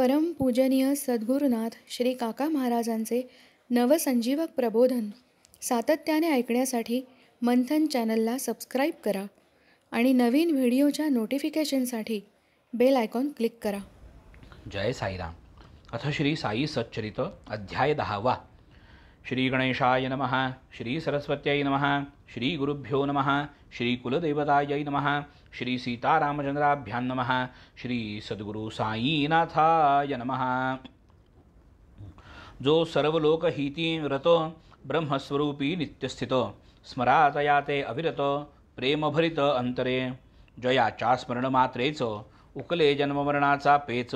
परमपूजनीय सद्गुरुनाथ श्री काका महाराजांचे नवसंजीवक प्रबोधन सातत्याने ऐकण्यासाठी मंथन चॅनलला सबस्क्राईब करा आणि नवीन व्हिडिओच्या नोटिफिकेशनसाठी बेल आयकॉन क्लिक करा. जय साईराम. अथ श्री साई सच्चरित अध्याय 10. श्री गणेशाय नमः. श्री सरस्वत्यै नमः. श्री गुरुभ्यो नमः. श्री कुलदेवतायै नमः. श्री सीतारामचंद्राभ्यां नमः. श्री सद्गुरु साईनाथाय नमः. जो सर्व लोक हिती रत ब्रह्मस्वरूपी नित्यस्थित स्मरातया ते अविरत प्रेमभरित अंतरे जयाच्या स्मरण मात्रेच उकले जन्ममरणाचा पेच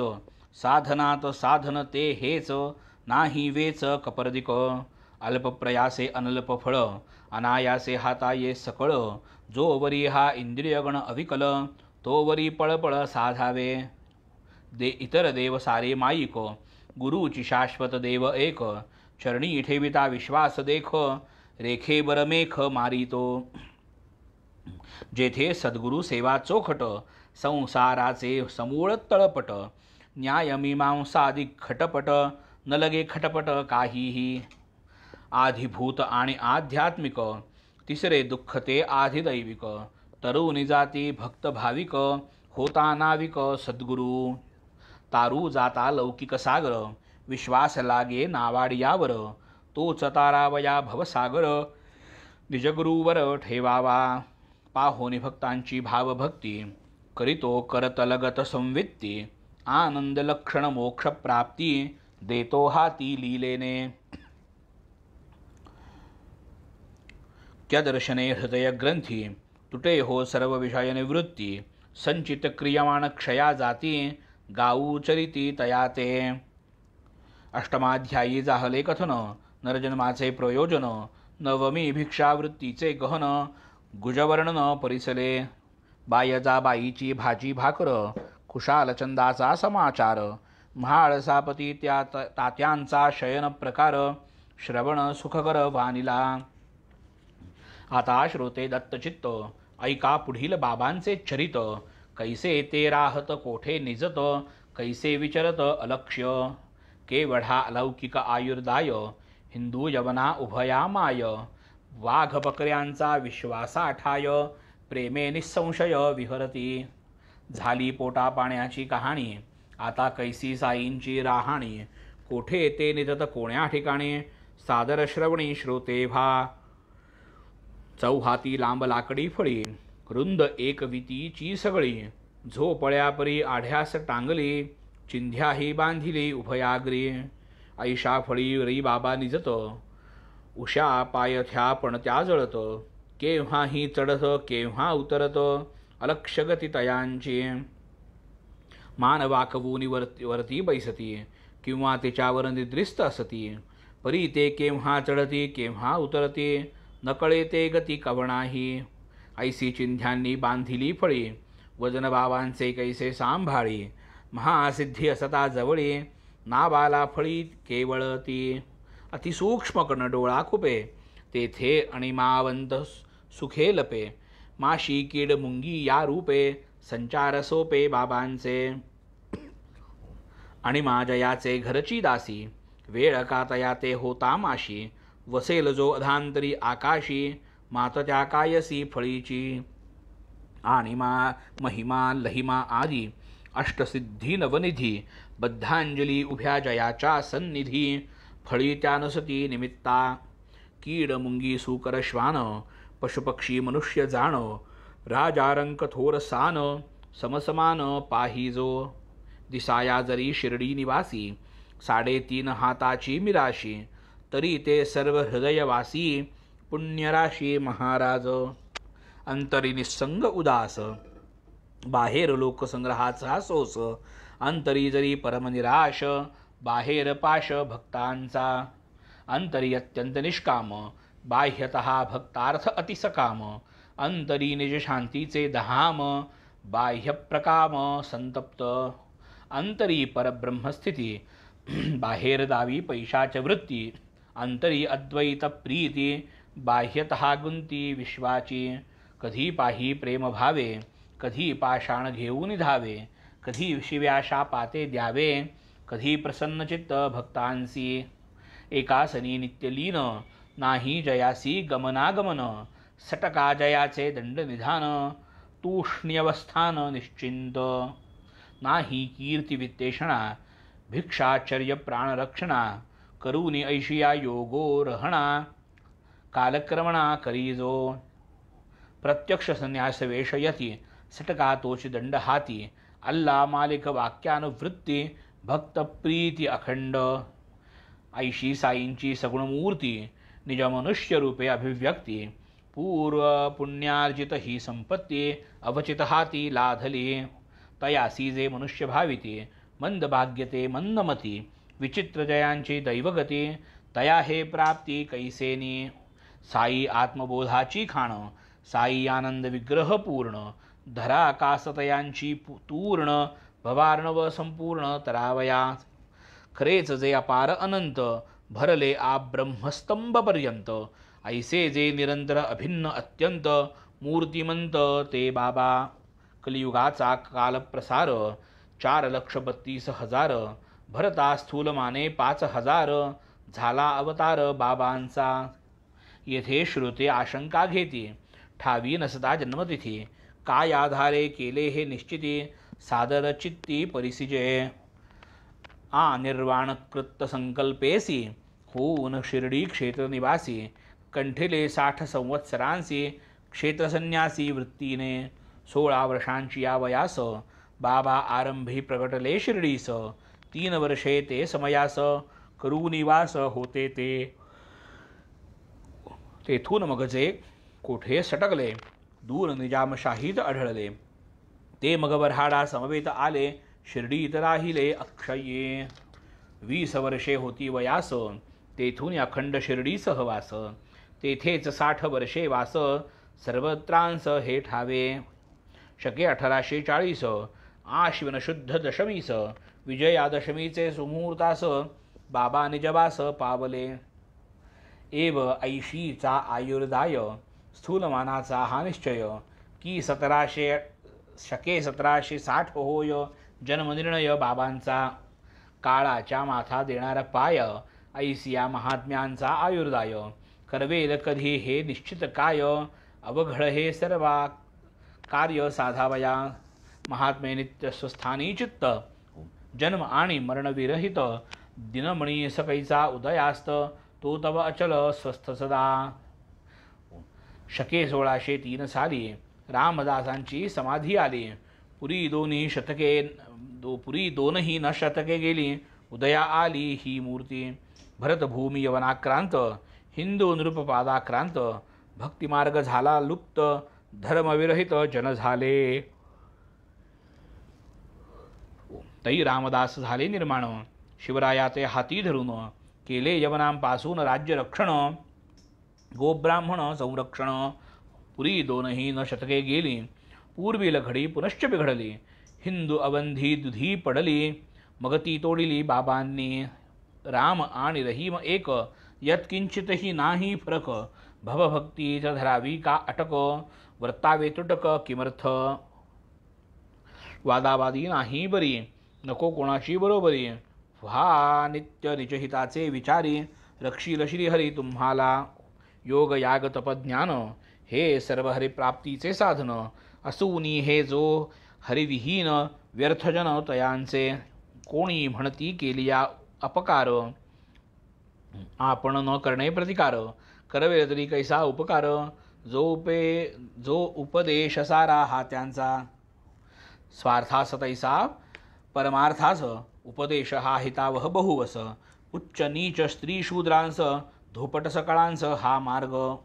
साधनात साधन ते हेच नाही वेच कपर्दिक अल्प प्रयासे अनल्प फळ अनायासे हाताये सकळ जो वरी हा इंद्रियगण अविकल तो वरी पळपळ साधावे इतर देव सारे माईक गुरुची शाश्वत देव एक चरणी ठेविता विश्वास देख रेखे बरमेख मारितो जेथे सद्गुरु सेवा चोखट संसाराचे समूळ तळपट न्यायमीमांसादिक खटपट न लगे खटपट काहीही आधिभूत आणि आध्यात्मिक तिसरे दुःख ते आधिदैविक तरुणी जाती भक्त भाविक होता नाविक सद्गुरु तारू जाता लौकिक सागर विश्वास लागे नावाडियावर तोच तारावया भवसागर निजगुरुवर ठेवावा पाहोनी भक्तांची भावभक्ती करीतो करतलगत संवित्ती आनंद लक्षण मोक्ष प्राप्ती देतो हाती लीलेने क्या दर्शने हृदय ग्रंथी तुटे हो सर्व विषय निवृत्ती संचित क्रियमाण क्षया जाती गाऊ चरिती तयाते. अष्टमाध्यायी जाहले कथन नरजन्माचे प्रयोजन नवमी भिक्षावृत्तीचे गहन गुजवर्णन परिसले बायजा बाईची भाजी भाकर कुशालचंदाचा समाचार म्हाळसापती त्या तात्यांचा शयन प्रकार श्रवण सुखकर वानिला. आता श्रोते दत्तचित्त ऐका पुढील बाबांचे चरित कैसे ते राहत कोठे निजत कैसे विचरत अलक्ष्य केवढा अलौकिक आयुर्दाय हिंदू यवना उभया माय वाघ बकऱ्यांचा विश्वासा ठाय प्रेमे निसंशय विहरती झाली पोटा पाण्याची कहाणी आता कैसी साईंची राहाणी कोठे ते निजत कोण्या ठिकाणी सादर श्रवणी श्रोते भा चौहाती लांब लाकडी फळी रुंद एक वितीची सगळी झोपळ्यापरी आढ्यास टांगली चिंध्याही बांधिली उभयाग्री ऐशा फळी री बाबा निजत उषा पायथ्या पणत्या जळत केव्हाही चढत केव्हा उतरत अलक्षगती तयांची मान वाकवून वरती बैसती किंवा तिच्यावर निद्रिस्त असती परी ते केव्हा चढती केव्हा उतरती नकळे ते गती कवणाही ऐसी चिंध्यांनी बांधिली फळी वजन बाबांचे कैसे सांभाळी महासिद्धी असता जवळी नावाला फळी केवळ ती अतिसूक्ष्म कण डोळा खुपे तेथे अणिमावंत सुखे लपे माशी कीड मुंगी या रूपे संचार सोपे बाबांचे आणि माजयाचे घरची दासी वेळ कातया ते होता माशी वसेल जो अधांतरी आकाशी मातत्या कायसी फळीची आणि महिमा लहिमा आदी अष्टसिद्धी नवनिधी बद्धांजली उभ्या जयाच्या सन्निधी फळी त्यानसती निमित्ता कीड मुंगी सुकर श्वान पशुपक्षी मनुष्य जाण राजारंक थोर सान समसमान पाहिजो दिसाया जरी शिर्डी निवासी 3.5 हाताची मिराशी तरी ते सर्व हृदयवासी पुण्यराशी महाराज अंतरी निसंग उदास बाहेर लोकसंग्रहाचा सोस अंतरी जरी परमनिराश बाहेर पाश भक्तांचा अंतरी अत्यंत निष्काम बाह्यतः भक्तार्थ अतिसकाम अंतरी निज शांतीचे धाम बाह्य प्रकाम संतप्त अंतरी परब्रह्मस्थिती बाहेर दावी पैशाच वृत्ती अंतरी अद्वैत प्रीती बाह्यतः गुंती विश्वाची कधी पाही प्रेम भावे कधी पाषाण घेऊन धावे कधी शिव्या शापाते द्यावे कधी प्रसन्नचित्त भक्तांसी, एकासनी नित्यलीन, नाही जयासी गमनागमन, सटका जयाचे दंडनिधान, तूष्ण्यवस्थान निश्चिंत, नाही कीर्ती वित्तेषणा, भिक्षाचर्य प्राणरक्षणा, करुणी ऐशिया योगो रहणा, कालक्रमणा करीजो, प्रत्यक्ष संन्यास वेशयती, सटका तोची दंड हाती, अल्ला मालिक वाक्यानुवृत्ती, भक्त प्रीती अखंड, ऐशी साईंची सगुणमूर्ती, निज मनुष्य रूपे अभिव्यक्ती, पूर्व पुण्यार्जित ही संपत्ती, अवचित हाती लाधली, तयासी जे मनुष्य भाविती, मंद भाग्यते मंदमती, विचित्र जयांची दैवगती, तया हे प्राप्ती कैसेनी, साई आत्मबोधाची खाण, साई आनंद विग्रह पूर्ण, धरा कासतयांची तूर्ण, भवार्णव संपूर्ण तरावया, खरेच जे अपार अनंत, भरले आ ब्रह्मस्तंभपर्यंत, ऐसे जे निरंतर अभिन्न अत्यंत, मूर्तिमंत ते बाबा, कलियुगाचा कालप्रसार, 4,32,000, भरता स्थूलमाने 5,000, झाला अवतार बाबांचा, येथे श्रोते आशंका घेती, ठावी नसता जन्मतिथी, काय आधारे केले हे निश्चिती, सादर चित्ती परिसिजे, निर्वाणकृत संकल्पेसी, होऊन शिर्डी क्षेत्र निवासी, कंठिले 60 संवत्सरांसी, क्षेत्रसन्यासी वृत्तीने, 16 वर्षांची या वयास, बाबा आरंभी प्रगटले शिर्डीस, 3 वर्षे ते समयास, करू निवास होते ते, तेथून मग जे कोठे सटकले, दूर निजामशाहीत आढळले, ते मग वऱ्हाडा समवेत आले, शिर्डीत राहिले अक्षये, 20 वर्षे होती वयास, तेथून अखंड शिर्डी सहवास, तेथेच 60 वर्षे वास, सर्वत्रांस हे ठावे, शके 1840, आश्विन शुद्ध दशमीस, विजयादशमीचे सुमुहूर्तास, बाबा निजवास पावले, एव ऐशीचा आयुर्दाय, स्थूलमानाचा हा निश्चय, की 1760 होय जन्मनिर्णय बाबांचा, काळाच्या माथा देणारा पाय, ऐसिया महात्म्यांचा आयुर्दाय, करवेल कधी हे निश्चित काय, अवघड हे सर्वा कार्य साधावया, महात्मे नित्य स्वस्थानी चित्त, जन्म आणि मरणविरहित, दिनमणी सकैचा उदयास्त, तो तव अचल स्वस्थ सदा, शके 1603 साली रामदासांची समाधी आली, पुरी दोनही न शतके गेली, उदया आली ही मूर्ती, भरतभूमी यवनाक्रांत, हिंदू नृपपादाक्रांत, भक्तिमार्ग झाला लुप्त, धर्मविरहित जन झाले, तै रामदास झाले निर्माण, शिवराया ते हाती धरून, केले यवनांपासून राज्य रक्षण, गोब्राह्मण संरक्षण, पुरी दोनही न शतके गेली, पूर्वी लघडी पुनश्च बिघडली, हिंदू अवंधी दुधी पडली, मग ती तोडिली बाबांनी, राम आणि रहीम एक, यत्किंचितही नाही फरक, भवभक्तीच धरावी का अटक, वर्तावे तुटक किमर्थ, वादावादी नाही बरी, नको कोणाची बरोबरी, व्हा नित्य निजहिताचे विचारी, रक्षील श्रीहरी तुम्हाला, योग याग तपज्ञान, हे सर्व हरिप्राप्तीचे साधन, असूनी हे जो हरिविहीन, व्यर्थजन तयांचे, कोणी म्हणती केलिया अपकार, आपण न करणे प्रतिकार, करवे तरी कैसा उपकार, जो उपदेश सारा हा त्यांचा, स्वार्थास तैसा परमार्थास, उपदेश हा हितावह बहुवस, उच्च नीच स्त्री शूद्रांस, धोपट सकळांस हा मार्ग,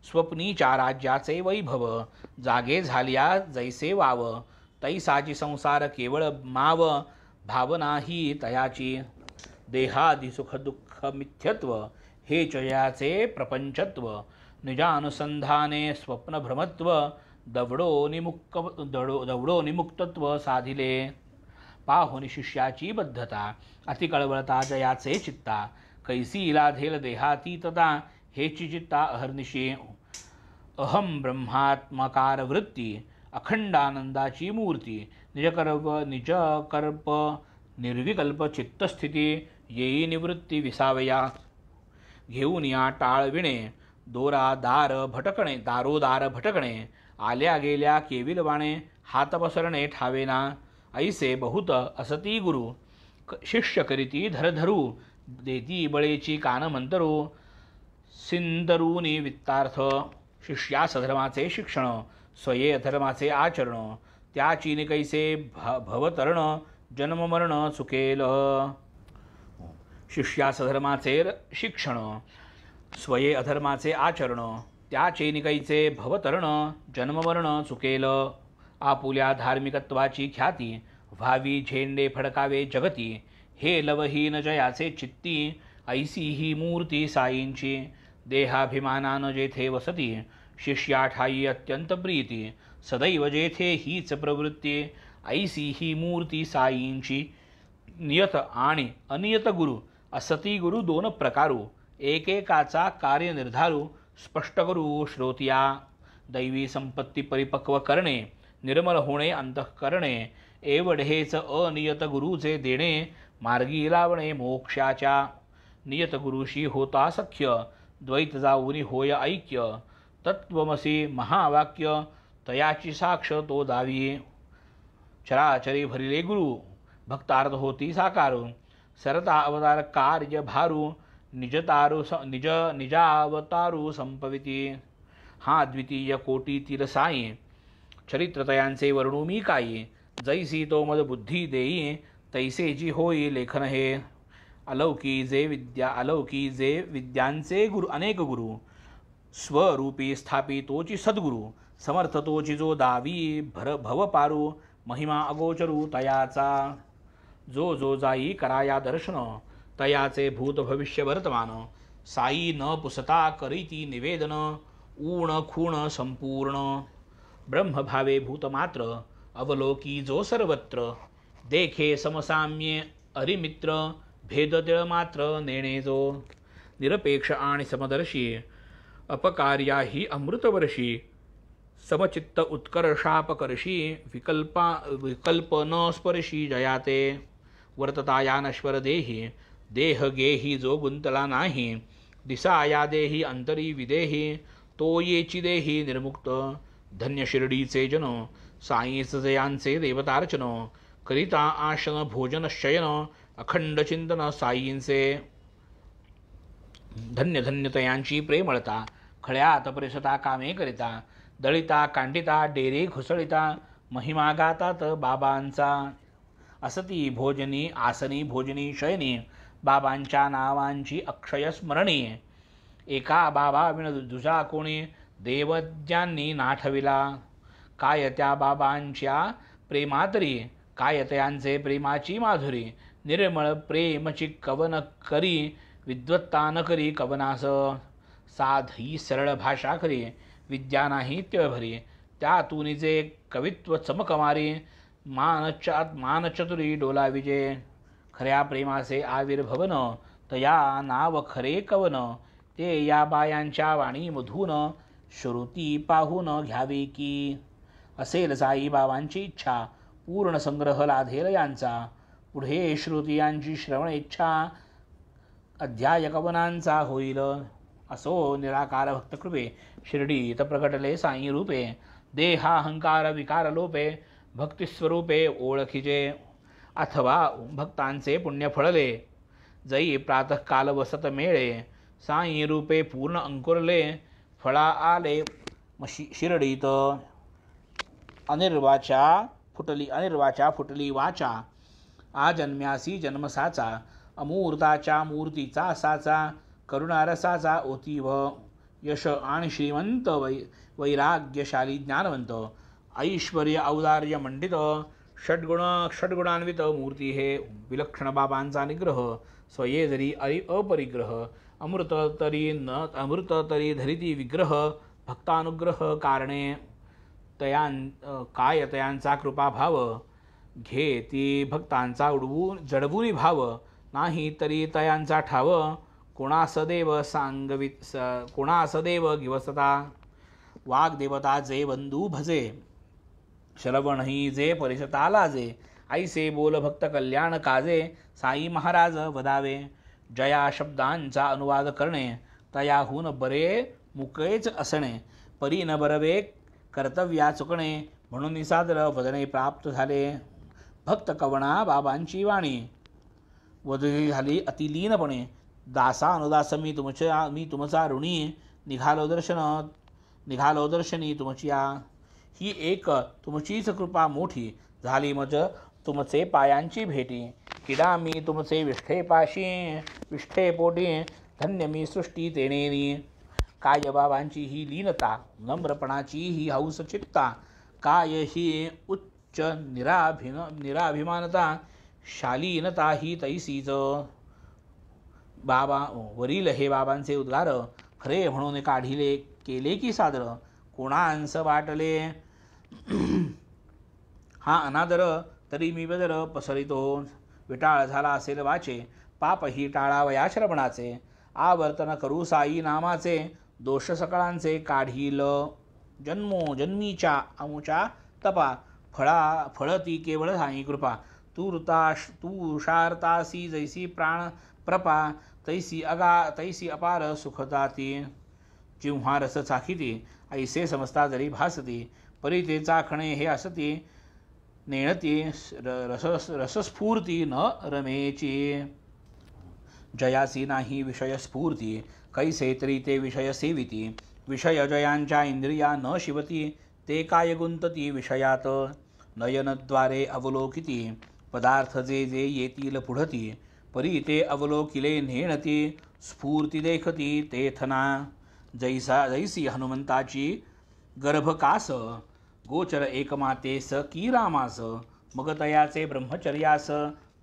स्वप्नीच्या राज्याचे वैभव, जागे झाल्या जैसे वाव, तैसाची संसार केवळ माव, भावना ही तयाची, देहादि सुख दुःख मिथ्यत्व, हे चयाचे प्रपंचत्व, निजानुसंधाने स्वप्न भ्रमत्व, दवडो निमुक्तत्व साधिले, पाहुनी शिष्याची बद्धता, अतिकळवळता जयाचे चित्ता, कैसी लाधेल देहातीतता, हेची चित्ता अहर्निशी, अहम ब्रह्मात्मकार वृत्ती, अखंडानंदाची मूर्ती, निजकर्प निर्विकल्प चित्तस्थिती येई निवृत्ती विसावया. घेऊन या टाळविणे दारोदार भटकणे आल्या गेल्या केविलवाणे हात पसरणे ठावेना. ऐसे बहुत असती गुरु शिष्य करीती धरधरू देती बळेची कान मंतरू. सिंदरूनी वित्तार्थ शिष्यास धर्माचे शिक्षण स्वये अधर्माचे आचरण. त्याची निकैसे भवतरण जन्ममरण चुकेल. शिष्यास धर्माचे शिक्षण स्वये अधर्माचे आचरण. त्याचे निकैचे भवतरण जन्ममरण चुकेल. आपुल्या धार्मिकत्वाची ख्याती व्हावी झेंडे फडकावे जगती. हे लवहीन जयाचे चित्ती ऐसी ही मूर्ती साईंची. देहाभिमानान जेथे वसती शिष्या ठाई अत्यंत प्रीती. सदैव जेथे हीच प्रवृत्ती ऐसी ही मूर्ती साईंची. नियत आणि अनियत गुरु असती गुरु दोन प्रकारू. एकेकाचा कार्य निर्धारू स्पष्ट करू श्रोतिया. दैवी संपत्ती परिपक्व करणे निर्मल होणे अंतःकरणे. एवढेच अनियत गुरुचे देणे मार्गी लावणे मोक्षाच्या. नियत गुरुशी होता सख्य द्वैत जाऊनी होय ऐक्य. तत्वमसी महावाक्य तयाची साक्ष तो दावी. चराचरी भरिले गुरु भक्तार्थ होती साकारू. सरता अवतार कार्य भारू निजावतारू संपविती. हा द्वितीय कोटीतील साई चरित्रतयांचे वर्णू मी काही. जैसी तो मद बुद्धी देई तैसे जी होई लेखन हे. अलौकी जे विद्यांचे गुरु अनेक गुरु. स्वरूपी स्थापी तोची सद्गुरु. समर्थ तोची जो दावी भव पारू. महिमा अगोचरू तयाचा. जो जाई कराया दर्शन तयाचे भूत भविष्य वर्तमान. साई न पुसता करीती निवेदन ऊण खूण संपूर्ण. ब्रह्मभावे भूतमात्र अवलोकी जो सर्वत्र. देखे समसाम्ये अरिमित्र भेदतिळ मात्र नेणे जो. निरपेक्ष आणि समदर्शी अपकार्या ही अमृतवर्षी. समचित्त उत्कर्षापकर्षी विकल्प न स्पर्शी जयाते. वर्तताया नश्वर देही देह गेही जो गुंतला नाही. दिसाया देही अंतरी विदेही तो येची देही निर्मुक्त. धन्य शिर्डीचे जन साईच जयांचे देवतार्चन. करिता आसन भोजन शयन अखंड चिंतन साईंचे. धन्य धन्य तयांची प्रेमळता खळ्यात परिसता कामे करिता. दळिता कांडिता डेरे घुसळिता महिमा गातात बाबांचा. असती भोजनी आसनी भोजनी शयनी बाबांच्या नावांची अक्षय स्मरणी. एका बाबा विण दुजा कोणी देवज्ञांनी नाठविला. काय त्या बाबांच्या प्रेमातरी काय तयांचे प्रेमाची माधुरी. निर्मळ प्रेमची कवन करी विद्वत्ता न करी कवनास. साधी सरळ भाषा करी विद्या नाही तिळभरी. त्यातून जे कवित्व चमकमारी मानचतुरी डोला विजे. खऱ्या प्रेमाचे आविर्भवन तया नाव खरे कवन. ते या बायांच्या वाणी मधून श्रुती पाहून घ्यावी की. असेल साईबाबांची इच्छा पूर्ण संग्रह लाधेल यांचा. पुढे श्रुती यांची श्रवण इच्छा अध्याय कवनांचा होईल. असो निराकार भक्तकृपे शिर्डीत प्रकटले साई रूपे. देहाहंकार विकार लोपे भक्तिस्वरूपे ओळखिजे. अथवा भक्तांचे पुण्य फळले जई प्रातःकाल वसत मेळे. साई रूपे पूर्ण अंकुरले फळा आले शिर्डीत. अनिर्वाचा फुटली वाचा. आजन्म्यासी जन्मसाचा अमूर्ताच्या मूर्तीचा साचा. करुणारसाचा ओतीव. यश आणि श्रीमंत वैराग्यशाली ज्ञानवंत. ऐश्वर्य औदार्य मंडित षड्गुणान्वित मूर्ती हे. विलक्षण बाबांचा निग्रह स्वये जरी अपरिग्रह. अमृत तरी धरिती विग्रह. भक्तानुग्रह कारणे काय तयांचा कृपाभाव. घेती भक्तांचा जडवून भाव. नाही तरी तयांचा ठाव. कोणासदेव गिवसता. वाग्देवता जे बंधू भजे. श्रवण ही जे परिसता लाजे. ऐसे बोल भक्त कल्याण काजे साई महाराज वदावे. जया शब्दांचा अनुवाद करणे तयाहून बरे मुकेच असणे. परी न बरवे कर्तव्या चुकणे म्हणून सादर वदने प्राप्त झाले. भक्त कवणा बाबांची वाणी वदली झाली अतिलीनपणे. दासा अनुदास मी तुमचा ऋणी निघालो दर्शनी तुमच्या. ही एक तुमचीच कृपा मोठी झाली मज तुमचे पायांची भेटी. किडा मी तुमचे विष्ठे पोटी धन्य मी सृष्टी तेनेनी. काय बाबांची ही लीनता नम्रपणाची ही हौस चित्ता. काय ही उच्च निराभिमानता शालीनता ही तैसीच. बाबा वरील हे बाबांचे उद्गार खरे म्हणून काढिले केले की सादर. कोणांस वाटले हा अनादर तरी मी बदर पसरितो. विटाळ झाला असेल वाचे पाप ही टाळावया श्रवणाचे. आवर्तन करू साई नामाचे दोष सकळांचे काढील. जन्मीच्या अमुच्या तपा फळती केवळ साई कृपा. तू शारतासी जैसी प्राण प्रपा तैसी अपार सुखदाती. जिव्हा रस चाखिती ऐसे समजता जरी भासती. परी ते चाखणे हे असती नेणती रसस्फूर्ती न रमेची. जयासी नाही विषय स्फूर्ती कैसे तरी ते विषय सेविती. विषय जयांच्या इंद्रिया न शिवती ते काय गुंतती विषयात. नयनद्वारे अवलोकिती पदार्थ जे जे येतील पुढती. परी ते अवलोकिले नेणती स्फूर्ती देखती तेथना. जैसी हनुमंताची गर्भकास गोचर एकमातेस की रामास. मग तयाचे ब्रह्मचर्यास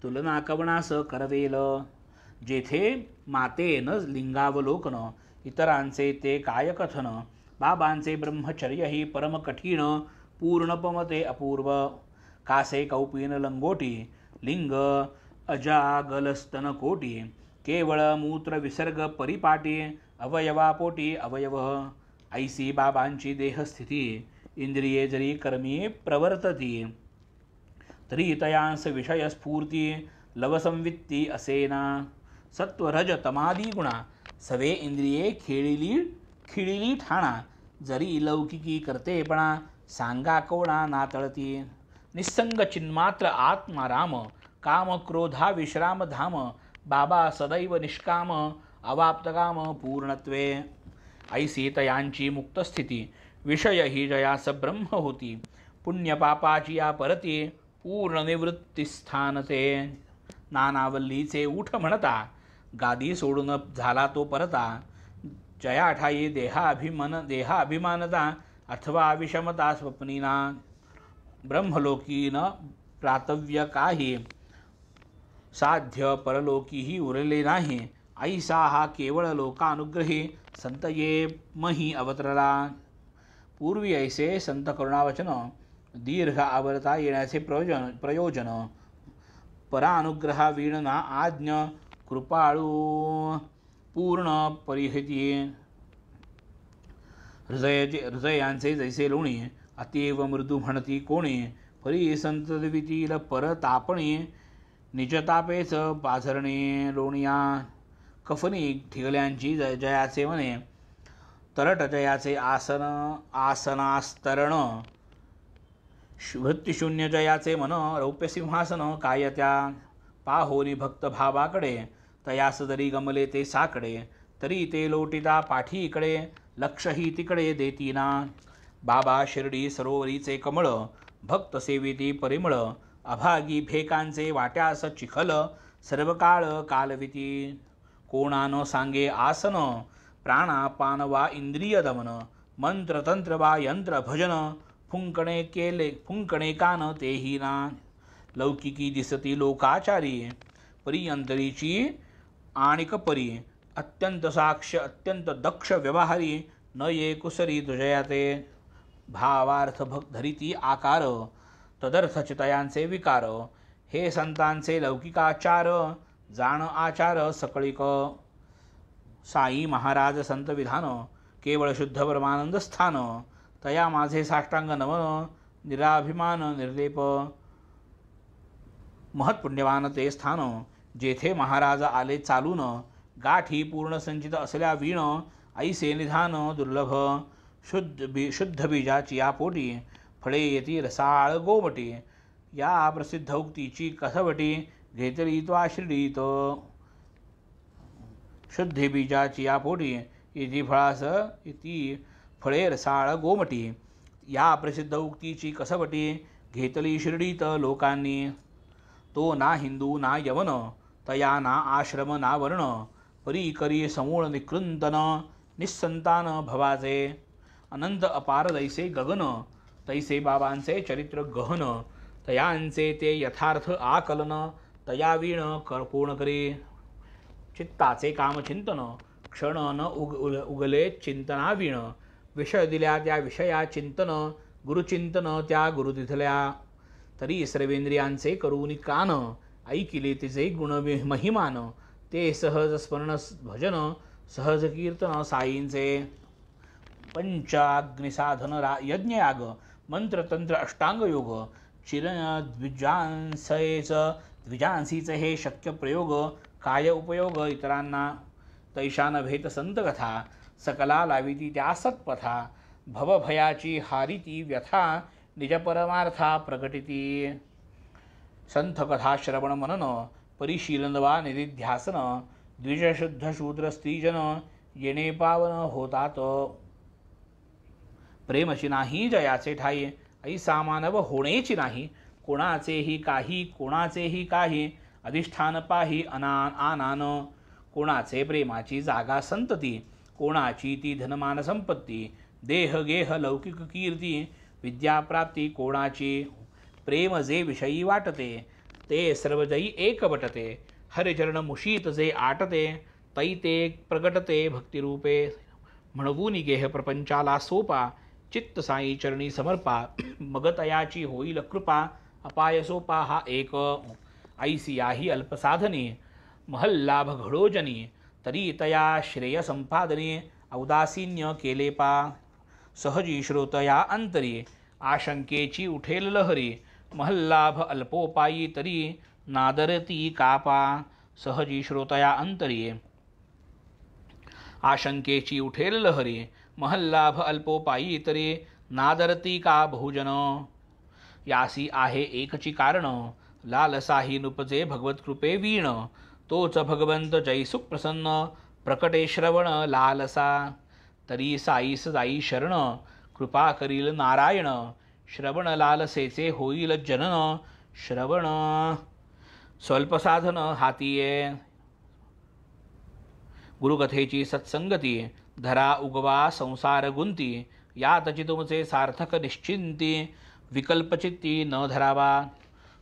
तुलना कवणास करवेल. जेथे माते न लिंगावलोकन इतरांचे ते काय कथन. बाबांचे ब्रह्मचर्य ही परम कठीण पूर्णपमते अपूर्व. कासे कौपीन लंगोटी लिंग अजागलस्तन कोटी. केवळ मूत्र विसर्ग परिपाटी अवयवापोटी अवयव. ऐसी बाबांची देहस्थिती इंद्रिये जरी कर्मी प्रवर्तती. तरी तयांस विषय स्फूर्ती लवसंवित्ती असेना. सत्वरज तमादी गुणा सवे इंद्रिये खिळिली ठाणा. जरी लौकिकी करतेपणा सांगा कोणा नातळती. निस्संग चिन्मात्र आत्मा राम काम क्रोधा विश्राम धाम. बाबा सदैव निष्काम अवाप्तकाम पूर्णत्वे. ऐसी तयांची मुक्तस्थिती विषय ही जयास ब्रह्म होती. पुण्यपापाची या परती पूर्ण निवृत्तीस्थान ते. नानावल्लीचे उठ म्हणता गादी सोडून झाला तो परता. जयाठाई देहाभिमानता अथवा विषमता स्वप्निना. ब्रह्मलोकीन प्रातव्य काही साध्य परलोकीही उरले नाही. ऐसा हा केवळ लोकानुग्रही संतये मही अवतरला. पूर्वी ऐसे संत करुणावचन दीर्घ आवरता येण्याचे प्रयोजन. परानुग्रहा वीणना आज्ञ कृपाळू पूर्ण परिहिती. हृदयांचे जैसे लोणी अतीव मृदू म्हणती कोणी. परी संतवितील परतापणी निजतापेच पाझरणे लोणिया. कफनी ठिगल्यांची जयाचे मने तरट जयाचे आसनास्तरण. वृत्तिशून्य जयाचे मन रौप्यसिंहासन काय त्या. पाहोनी भक्त भावाकडे तयास जरी गमले ते साकडे. तरी ते लोटिता पाठी इकडे लक्षही तिकडे देतीना. बाबा शिर्डी सरोवरीचे कमळ भक्त सेविती परिमळ. अभागी भेकांचे वाट्यास चिखल सर्व काळ कालविती. कोणान सांगे आसन प्राणापान वा इंद्रिय दमन. मंत्र तंत्र वा यंत्र भजन फुंकणे कान तेही ना. लौकिकी दिसती लोकाचारी परी अंतरीची आणिक परी. अत्यंत साक्ष अत्यंत दक्ष व्यवहारी न ये कुसरी दुजयाते. भावार्थ धरिती आकार तदर्थ चितयांचे विकार. हे संतांचे लौकिकाचार जाण आचार सकळिक. साई महाराज संत विधान केवळ शुद्ध परमानंद स्थान. तया माझे साष्टांग नमन निराभिमान निर्लेप. महत्पुण्यवान ते स्थान, जेथे महाराज आले चालून, गाठी पूर्ण संचित असल्या वीण, ऐसे निधान दुर्लभ, शुद्ध बीजाची या पोटी, फळे येती रसाळ गोमटी, या प्रसिद्ध उक्तीची कसवटी, घेतली त्वा शिर्डीत. शुद्ध बीजाची या पोटी येती फळास ती फळे रसाळ गोमटी, या प्रसिद्ध उक्तीची कसवटी, घेतली शिर्डीत लोकांनी. तो ना हिंदू ना यवन, तया ना आश्रम ना वर्ण, परी करी समूळ निकृंतन, निस्संतान भवाचे. अनंत अपार दैसे गगन, तैसे बाबांचे चरित्र गहन, तयांचे ते यथार्थ आकलन, तया वीण कोण करे. चित्ताचे काम चिंतन, क्षण न उगले चिंतना वीण, विषय दिल्या त्या विषया चिंतन, गुरुचिंतन त्या गुरु दिधल्या. तरी सर्वेंद्रियांचे करून कान, ऐकिले तिचे गुण महिमान, ते सहज स्मरण भजन, सहज कीर्तन साईंचे. पंचाग्निसाधन यज्ञयाग, मंत्रतंत्र अष्टांग योग, द्विजांसीच हे शक्य प्रयोग, काय उपयोग इतरांना. तैशा नभेत संत कथा, सकला लाविती त्या सत्पथा, भवभयाची हारिती व्यथा, निज परमार्था प्रकटिती. संथ कथा श्रवण मनन, परिशीलन वा निधिध्यासन, द्विजशुद्ध शूद्र स्त्रीजन, येणे पावन होतात. प्रेमची नाही जयाचे ठाई, ऐसा मानव होणेची नाही, कोणाचेही काही, अधिष्ठान पाही आनान. कोणाचे प्रेमाची जागा संतती, कोणाची ती धनमान संपत्ती, देह गेह लौकिक कीर्ती, विद्याप्राप्ती कोणाची. प्रेम जे विषयी वाटते, ते सर्वजयी एक बटते, हरिचरण मुशीत जे आटते, तै ते प्रगटते भक्तिरूपे. म्हणवून गेह प्रपंचाला सोपा, चित्त साई चरणी समर्पा, मग तयाची होईल कृपा, अपाय सोपा हा एक. ऐसी याही अल्पसाधनी, महल्लाभ घडोजनी, तरी तया श्रेय संपादनी, औदासीन्य केले पा. सहजी श्रोतया अंतरी, आशंकेची उठेल लहरी, महल्लाभ अल्पोपायी तरी, नादरती कापा. सहजी श्रोतया अंतरी, आशंकेची उठेल लहरी, महल्लाभ अल्पोपायी तरी, नादरती का बहुजन. यासी आहे एकची कारण, लालसाही नुपजे भगवत कृपे वीण, तोच भगवंत जैसुख प्रसन्न, प्रकटे श्रवण लालसा. तरी साईस जाई शरण, कृपा करील नारायण, श्रवण लालसेचे होईल जनन, श्रवण स्वल्पसाधन हातीये. गुरुकथेची सत्संगती, धरा उगवा संसार गुंती, यातची तुमचे सार्थक निश्चिंती, विकल्पचित्ती न धरावा.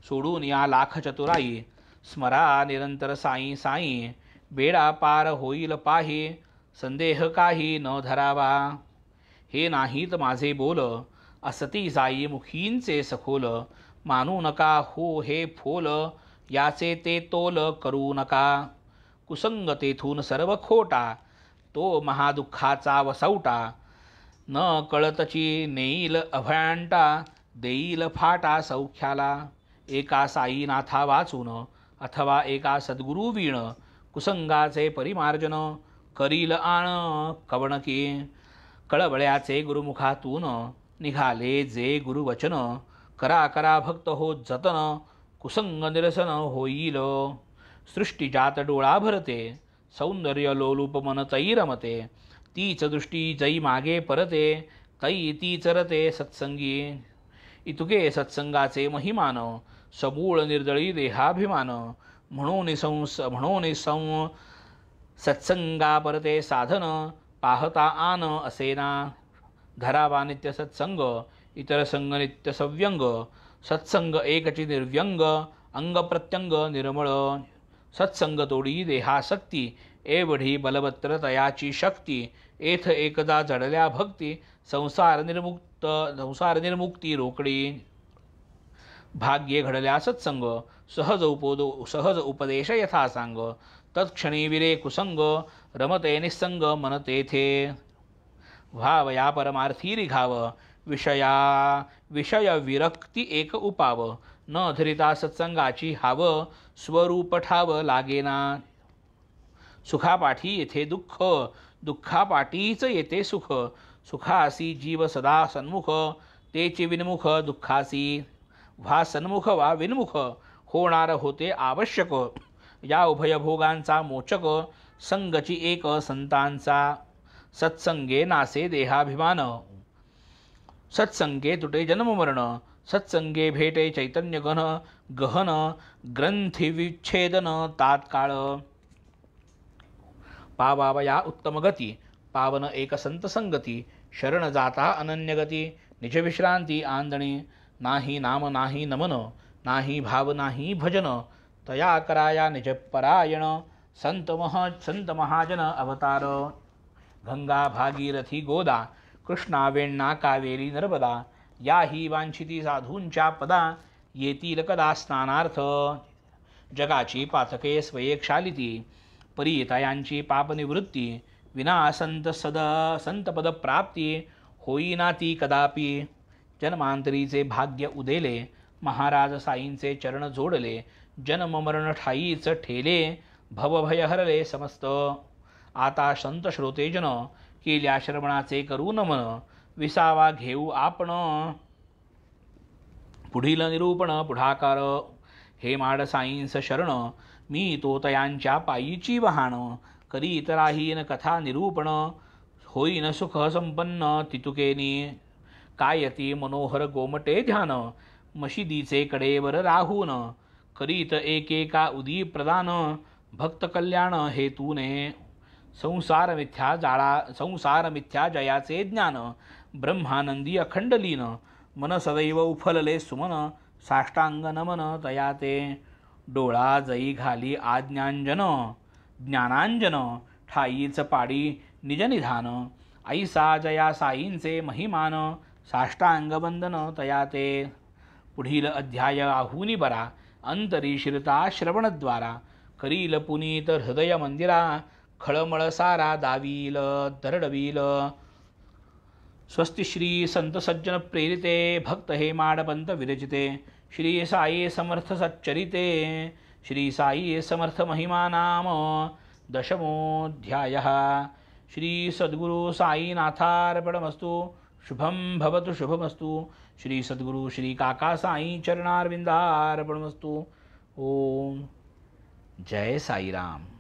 सोडून या लाख चतुराई, स्मरा निरंतर साई साई, बेडा पार होईल पाही, संदेह काही न धरावा. हे नाहीत माझे बोल, असती जाई मुखींचे सखोल, मानू नका हो हे फोल, याचे ते तोल करू नका. कुसंग तेथून सर्व खोटा, तो महादुःखाचा वसवटा, न कळतची नेईल अभयांटा, देईल फाटा सौख्याला. एका साईनाथा वाचून, अथवा एका सद्गुरु वीण, कुसंगाचे परिमार्जन, करील आण कवणकी. कळवळ्याचे गुरुमुखातून, निघाले जे गुरुवचन, करा करा भक्त हो जतन, कुसंग निरसन होईल. सृष्टीजात डोळा भरते, सौंदर्य लोलूप मन तै रमते, तीच दृष्टी जै मागे परते, तै ती चरते सत्संगी. इतुके सत्संगाचे महिमान, समूळ निर्दळी देहाभिमान, म्हणून सत्संगा परते साधन, पाहता आन असेना. धरावा नित्य सत्संग, इतर संग नित्य सव्यंग, सत्संग एकची निर्व्यंग, अंग प्रत्यंग निर्मळ. सत्संग तोडी देहासक्ती, एवढी बलवत्र तयाची शक्ती, एथ एकदा जडल्या भक्ती, संसार निर्मुक्ती रोकडी. भाग्ये घडल्या सत्संग, सहज उपदेश यथा सांग, तत्क्षणी विरे कुसंग, रमते निसंग मन तेथे. व्हाव या परमार्थी रिघाव, विषय विरक्ती एक उपाव, न धरिता सत्संगाची हाव स्वरूप ठाव लागेना. सुखापाठी येथे दुःख, दुःखापाठीच येते सुख. सुखासी जीव सदा सन्मुख, तेची विनमुख दुःखासी. व्हा सन्मुख वा विनमुख, होणार होते आवश्यक. या उभय भोगांचा मोचक, संगची एक संतांचा. सत्संगे नासे देहाभिमान, सत्संगे तुटे जन्म मरण. सत्संगे भेटे चैतन्य घन गहन, ग्रंथी विच्छेदन तात्काळ. पावावया उत्तम गती, पावन एक संत संगती. शरण जाता अनन्यगती, निज विश्रांती आंदणी. नाही नाम नाही नमन, नाही भाव नाही भजन. तया कराया निज परायण, संत महाजन अवतार. गंगा भागीरथी गोदा, कृष्णा वेण्णा कावेरी नर्मदा. याही वांछिती साधूंच्या पदा, येतील कदा स्नानार्थ. जगाची पातके स्वयेक्षालिती, परियतायांची पापनिवृत्ती. विना संतपद प्राप्ती, होईना ती कदापि. जन्मांतरीचे भाग्य उदेले, महाराज साईंचे चरण जोडले. जन्म मरण ठाईच ठेले, भवभय हरले समस्त. आता संत श्रोतेजन, केल्या श्रवणाचे करू नमन. विसावा घेऊ आपण, पुढील निरूपण पुढाकार. हे माड साईंस शरण, मी तो तयांच्या पायीची वहाण. करीत राहीन कथा निरूपण, होईन सुख संपन्न तितुकेनी. कायती मनोहर गोमटे ध्यान, मशिदीचे कडेवर राहून. करीत एकेका उदी प्रदान, भक्त कल्याण हेतूने. संसार मिथ्या जयाचे ज्ञान, ब्रह्मानंदी अखंड लीन. मन सदैव उफलले सुमन, साष्टांग नमन तयाते. डोळा जई घाली आज्ञांजन, ज्ञानांजन ठाईच पाडी निजनिधान. ऐसा जया साईंचे महिमान, साष्टांग वंदन तयाते. पुढील अध्याय आहुनी बरा, अंतरी शिरता श्रवणद्वारा. करील पुनीत हृदय मंदिरा, खळमळ सारा दावील दरडवील. स्वस्ति श्री संत सज्जन प्रेरिते, भक्त हे माडपंत विरचिते. श्री साई समर्थ सच्चरिते, श्री साई समर्थ महिमा नाम दशमोऽध्यायः. श्री सद्गुरु साईनाथार्पणमस्तु. शुभम भवतु शुभमस्तु. श्री सद्गुरु श्री काका साई चरणारविंदार्पणमस्तु. ओम जय साईराम.